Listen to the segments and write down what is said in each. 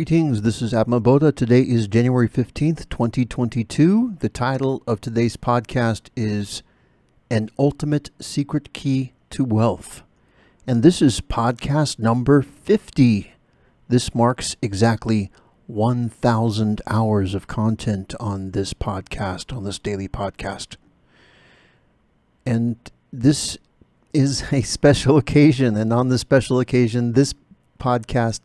Greetings, this is Atmaboda. Today is January 15th, 2022. The title of today's podcast is An Ultimate Secret Key to Wealth. And this is podcast number 50. This marks exactly 1,000 hours of content on this podcast, on this daily podcast. And this is a special occasion. And on this special occasion, this podcast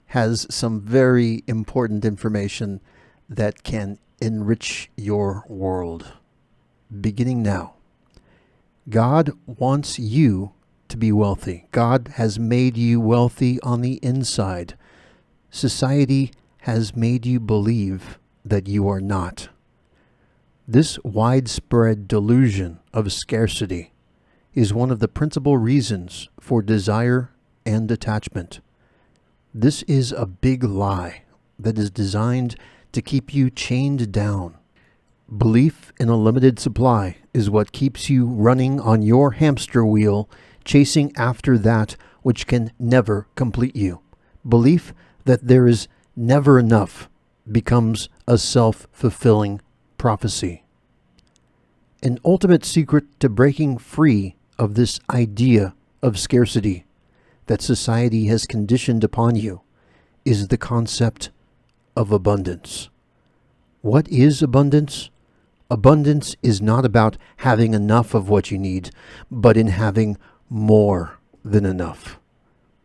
has some very important information that can enrich your world. Beginning now. God wants you to be wealthy. God has made you wealthy on the inside. Society has made you believe that you are not. This widespread delusion of scarcity is one of the principal reasons for desire and attachment. This is a big lie that is designed to keep you chained down. Belief in a limited supply is what keeps you running on your hamster wheel, chasing after that which can never complete you. Belief that there is never enough becomes a self-fulfilling prophecy. An ultimate secret to breaking free of this idea of scarcity that society has conditioned upon you is the concept of abundance. What is abundance? Abundance is not about having enough of what you need, but in having more than enough.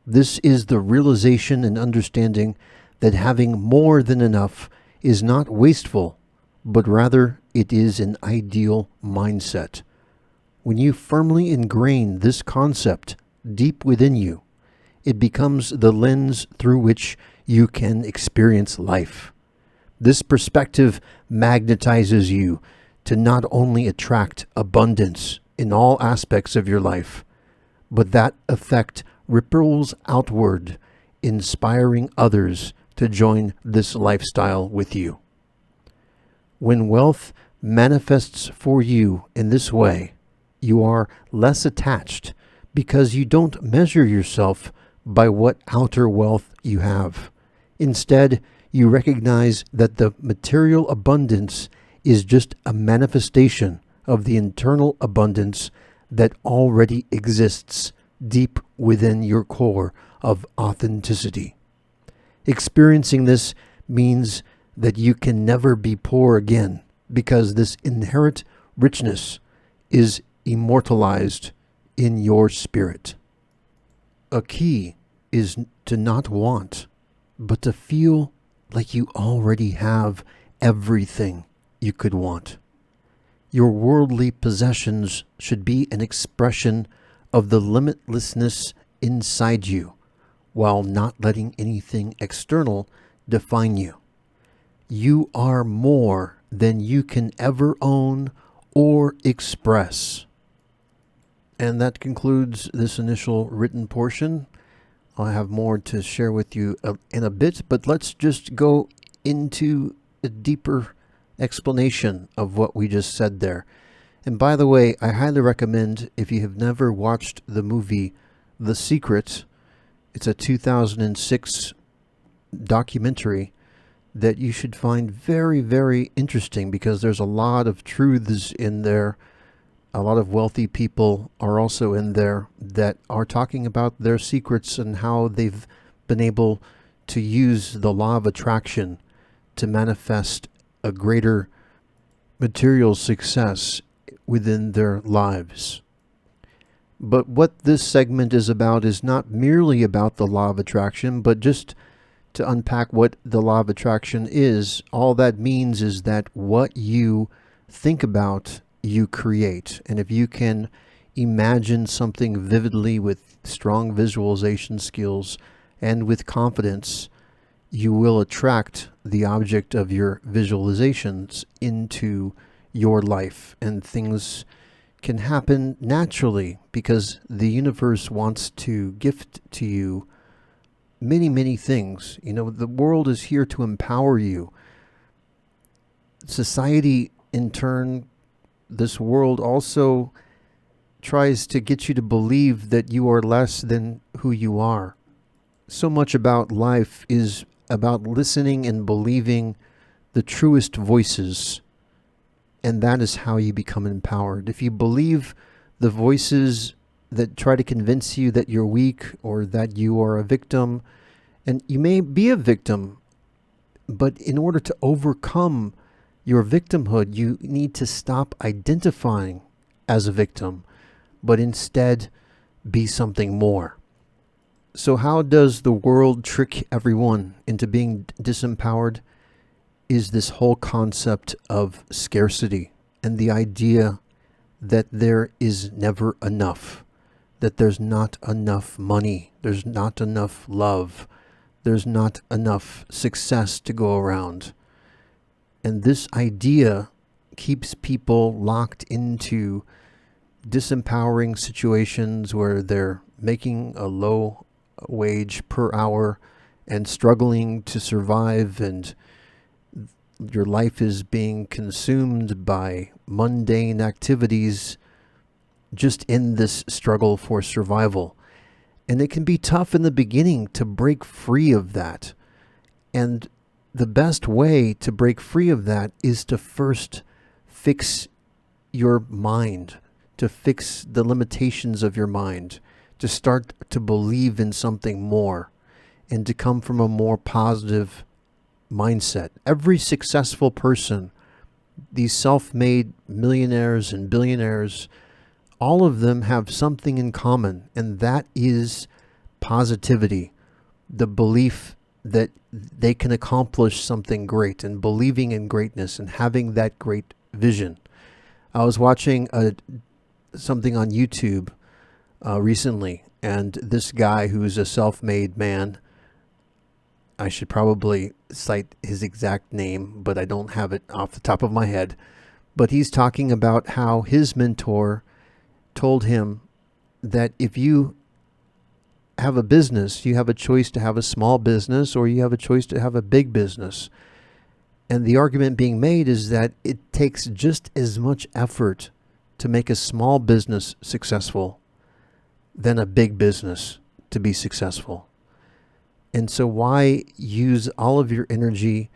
This is the realization and understanding that having more than enough is not wasteful, but rather it is an ideal mindset. When you firmly ingrain this concept deep within you, it becomes the lens through which you can experience life. This perspective magnetizes you to not only attract abundance in all aspects of your life, but that effect ripples outward, inspiring others to join this lifestyle with you. When wealth manifests for you in this way, you are less attached because you don't measure yourself by what outer wealth you have. Instead, you recognize that the material abundance is just a manifestation of the internal abundance that already exists deep within your core of authenticity. Experiencing this means that you can never be poor again because this inherent richness is immortalized in your spirit. A key is to not want, but to feel like you already have everything you could want. Your worldly possessions should be an expression of the limitlessness inside you, while not letting anything external define you. You are more than you can ever own or express. And that concludes this initial written portion. I'll have more to share with you in a bit, but let's just go into a deeper explanation of what we just said there. And by the way, I highly recommend, if you have never watched the movie The Secret, it's a 2006 documentary that you should find very, very interesting because there's a lot of truths in there. A lot of wealthy people are also in there that are talking about their secrets and how they've been able to use the law of attraction to manifest a greater material success within their lives. But what this segment is about is not merely about the law of attraction, but just to unpack what the law of attraction is. All that means is that what you think about, you create. And if you can imagine something vividly with strong visualization skills and with confidence, you will attract the object of your visualizations into your life, and things can happen naturally because the universe wants to gift to you many, many things. You know, the world is here to empower you. Society, in turn, this world also tries to get you to believe that you are less than who you are. So much about life is about listening and believing the truest voices, and that is how you become empowered. If you believe the voices that try to convince you that you're weak or that you are a victim, and you may be a victim, but in order to overcome your victimhood, you need to stop identifying as a victim, but instead be something more. So how does the world trick everyone into being disempowered? Is this whole concept of scarcity and the idea that there is never enough, that there's not enough money, there's not enough love, there's not enough success to go around. And this idea keeps people locked into disempowering situations where they're making a low wage per hour and struggling to survive, and your life is being consumed by mundane activities just in this struggle for survival. And it can be tough in the beginning to break free of that. And the best way to break free of that is to first fix your mind, to fix the limitations of your mind, to start to believe in something more, and to come from a more positive mindset. Every successful person, these self-made millionaires and billionaires, all of them have something in common, and that is positivity, the belief that they can accomplish something great, and believing in greatness and having that great vision. I was watching something on YouTube recently, and this guy who's a self-made man, I should probably cite his exact name, but I don't have it off the top of my head. But he's talking about how his mentor told him that if you have a business, you have a choice to have a small business or you have a choice to have a big business. And the argument being made is that it takes just as much effort to make a small business successful than a big business to be successful. And so why use all of your energy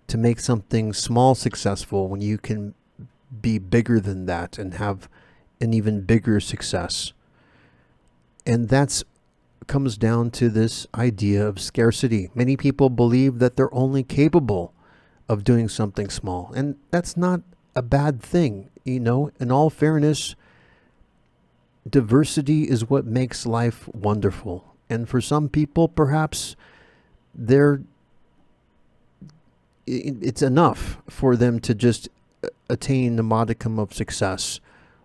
to make something small successful when you can be bigger than that and have an even bigger success? And that's comes down to this idea of scarcity. Many people believe that they're only capable of doing something small, and that's not a bad thing. You know, in all fairness, diversity is what makes life wonderful. And for some people, perhaps it's enough for them to just attain a modicum of success,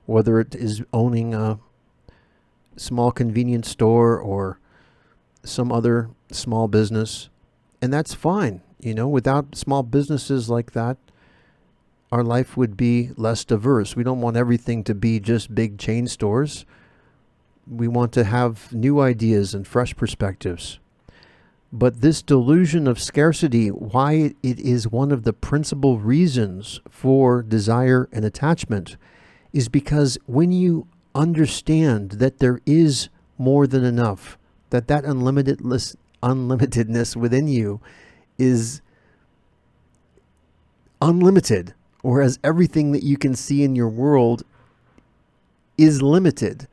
whether it is owning a small convenience store or some other small business. And that's fine. You know, without small businesses like that, our life would be less diverse. We don't want everything to be just big chain stores. We want to have new ideas and fresh perspectives. But this delusion of scarcity, why it is one of the principal reasons for desire and attachment, is because when you understand that there is more than enough, that unlimitedness within you is unlimited, whereas everything that you can see in your world is limited,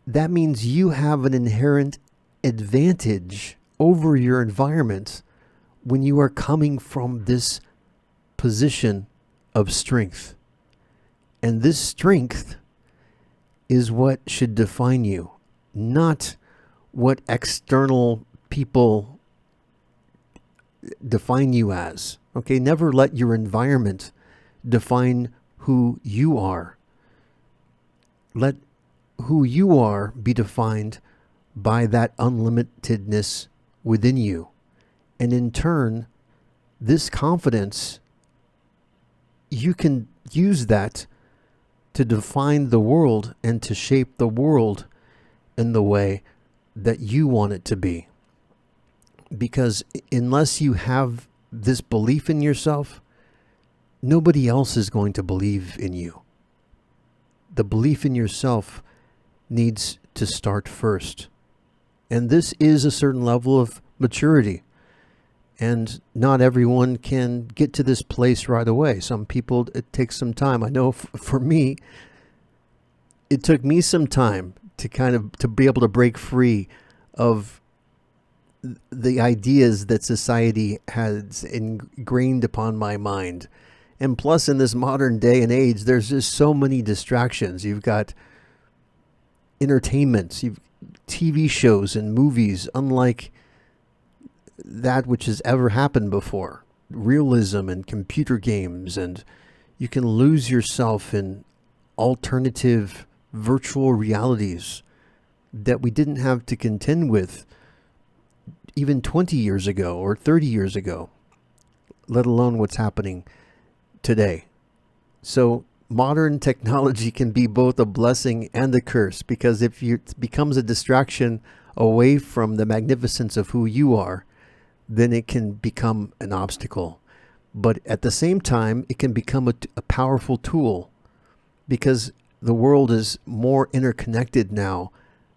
that means you have an inherent advantage over your environment when you are coming from this position of strength. And this strength is what should define you, not what external people define you as. Okay, never let your environment define who you are. Let who you are be defined by that unlimitedness within you. And in turn, this confidence, you can use that to define the world and to shape the world in the way that you want it to be. Because unless you have this belief in yourself, nobody else is going to believe in you. The belief in yourself needs to start first. And this is a certain level of maturity. And not everyone can get to this place right away. Some people, it takes some time. I know for me, it took me some time to be able to break free of the ideas that society has ingrained upon my mind. And plus, in this modern day and age, there's just so many distractions. You've got entertainment, you've TV shows and movies, unlike that which has ever happened before. Realism and computer games, and you can lose yourself in alternative virtual realities that we didn't have to contend with even 20 years ago or 30 years ago, let alone what's happening today. So modern technology can be both a blessing and a curse, because if it becomes a distraction away from the magnificence of who you are, then it can become an obstacle. But at the same time, it can become a powerful tool, because the world is more interconnected now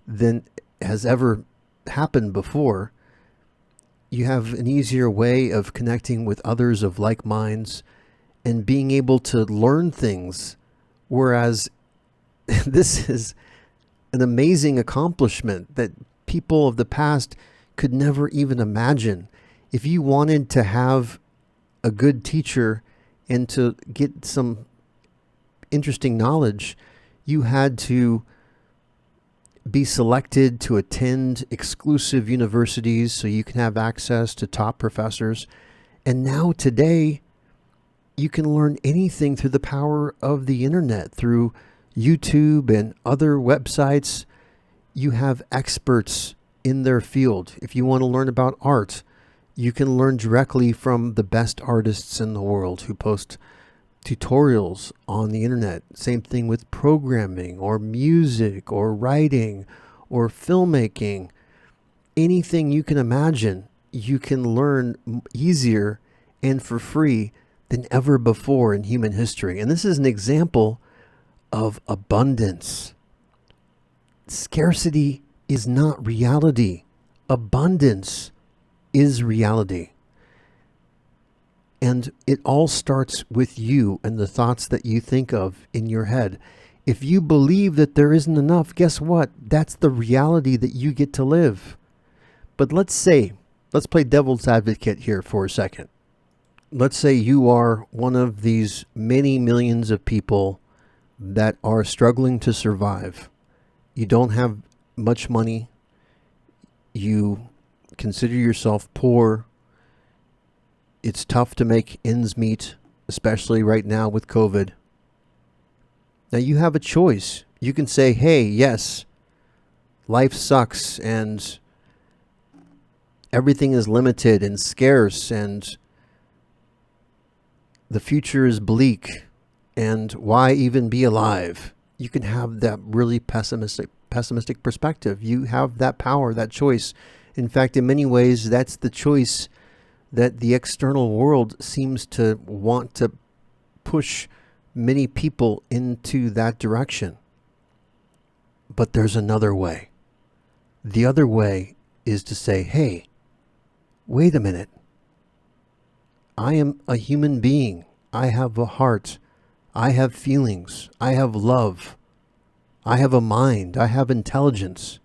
than has ever happened before. You have an easier way of connecting with others of like minds and being able to learn things, whereas this is an amazing accomplishment that people of the past could never even imagine. If you wanted to have a good teacher and to get some interesting knowledge, you had to be selected to attend exclusive universities so you can have access to top professors. And now today, you can learn anything through the power of the internet, through YouTube and other websites. You have experts in their field. If you want to learn about art, you can learn directly from the best artists in the world who post tutorials on the internet. Same thing with programming or music or writing or filmmaking. Anything you can imagine, you can learn easier and for free than ever before in human history. And this is an example of abundance. Scarcity is not reality. Abundance is reality. And it all starts with you and the thoughts that you think of in your head. If you believe that there isn't enough, guess what? That's the reality that you get to live. But let's play devil's advocate here for a second. Let's say you are one of these many millions of people that are struggling to survive. You don't have much money. You consider yourself poor. It's tough to make ends meet, especially right now with COVID. Now you have a choice. You can say, hey, yes, life sucks and everything is limited and scarce and the future is bleak and why even be alive? You can have that really pessimistic perspective. You have that power, that choice. In fact, in many ways, that's the choice that the external world seems to want to push many people into that direction. But there's another way. The other way is to say, hey, wait a minute. I am a human being. I have a heart. I have feelings. I have love. I have a mind. I have intelligence.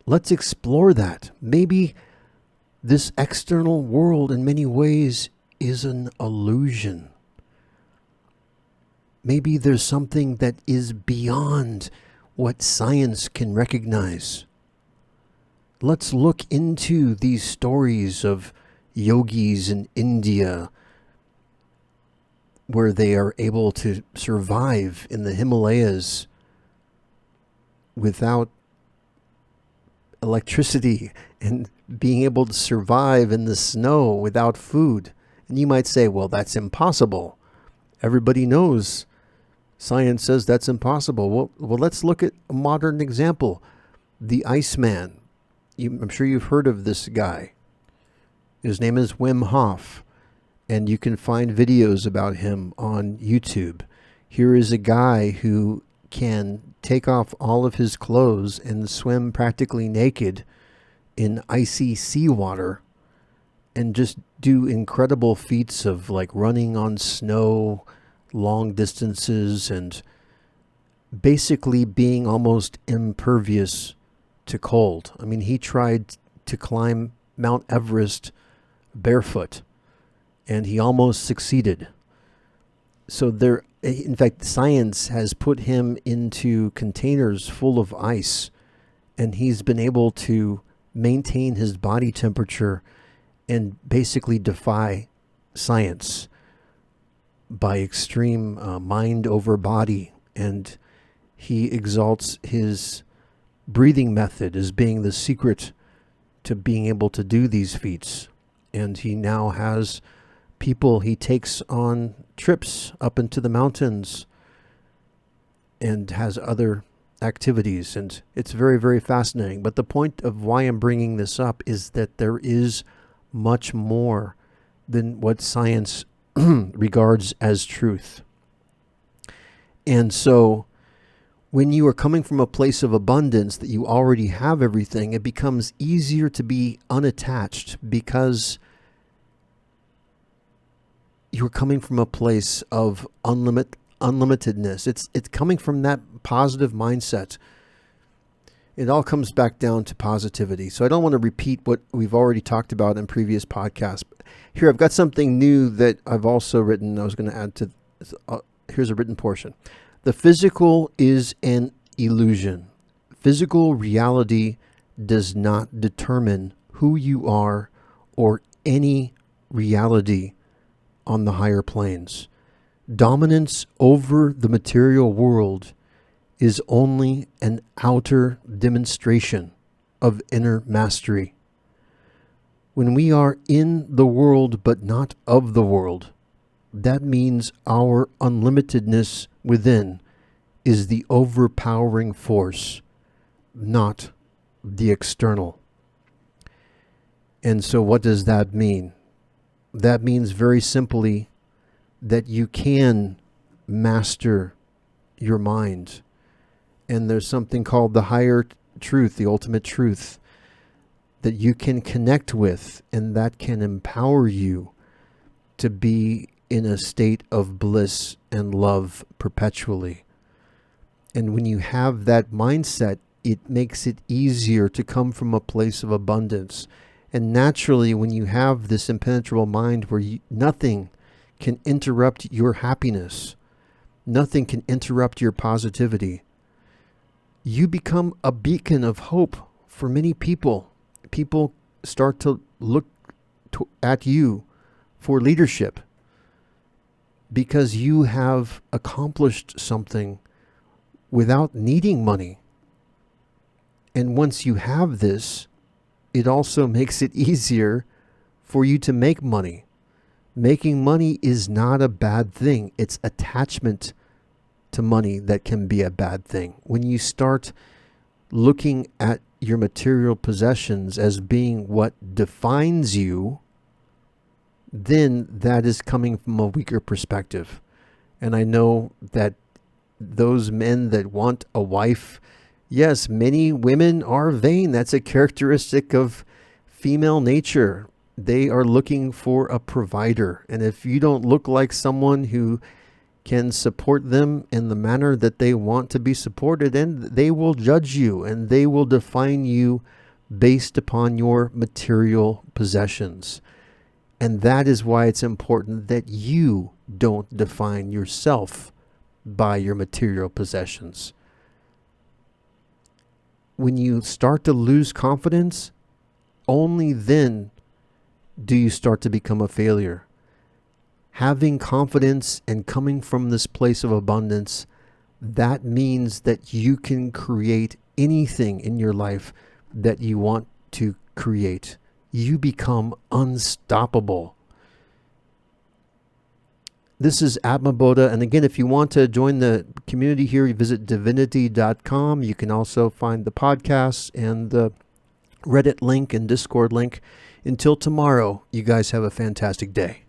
Let's explore that. Maybe this external world in many ways is an illusion. Maybe there's something that is beyond what science can recognize. Let's look into these stories of yogis in India where they are able to survive in the Himalayas without electricity and being able to survive in the snow without food. And you might say, well, that's impossible. Everybody knows science says that's impossible. Well, let's look at a modern example. The Iceman. I'm sure you've heard of this guy. His name is Wim Hof, and you can find videos about him on YouTube. Here is a guy who can take off all of his clothes and swim practically naked in icy seawater and just do incredible feats of like running on snow, long distances, and basically being almost impervious to cold. I mean, he tried to climb Mount Everest barefoot, and he almost succeeded. So there, in fact, science has put him into containers full of ice, and he's been able to maintain his body temperature and basically defy science by extreme mind over body. And he exalts his breathing method as being the secret to being able to do these feats. And he now has people he takes on trips up into the mountains and has other activities. And it's very, very fascinating. But the point of why I'm bringing this up is that there is much more than what science regards as truth. And so when you are coming from a place of abundance, that you already have everything, it becomes easier to be unattached because you're coming from a place of unlimitedness. It's coming from that positive mindset. It all comes back down to positivity. So I don't want to repeat what we've already talked about in previous podcasts. Here, I've got something new that I've also written. I was going to add to, here's a written portion. The physical is an illusion. Physical reality does not determine who you are or any reality on the higher planes. Dominance over the material world is only an outer demonstration of inner mastery. When we are in the world but not of the world, that means our unlimitedness within is the overpowering force, not the external. And so what does that mean? That means very simply that you can master your mind. And there's something called the higher truth, the ultimate truth, that you can connect with, and that can empower you to be in a state of bliss and love perpetually. And when you have that mindset, it makes it easier to come from a place of abundance. And naturally, when you have this impenetrable mind where nothing can interrupt your happiness, nothing can interrupt your positivity, you become a beacon of hope for many people. People start to look at you for leadership because you have accomplished something without needing money. And once you have this, it also makes it easier for you to make money. Making money is not a bad thing. It's attachment to money that can be a bad thing. When you start looking at your material possessions as being what defines you, then that is coming from a weaker perspective. And I know that those men that want a wife, yes, many women are vain. That's a characteristic of female nature. They are looking for a provider. And if you don't look like someone who can support them in the manner that they want to be supported, and they will judge you and they will define you based upon your material possessions. And that is why it's important that you don't define yourself by your material possessions. When you start to lose confidence, only then do you start to become a failure. Having confidence and coming from this place of abundance, that means that you can create anything in your life that you want to create. You become unstoppable. This is Atma Bodha. And again, if you want to join the community here, you visit divinity.com. You can also find the podcasts and the Reddit link and Discord link. Until tomorrow, you guys have a fantastic day.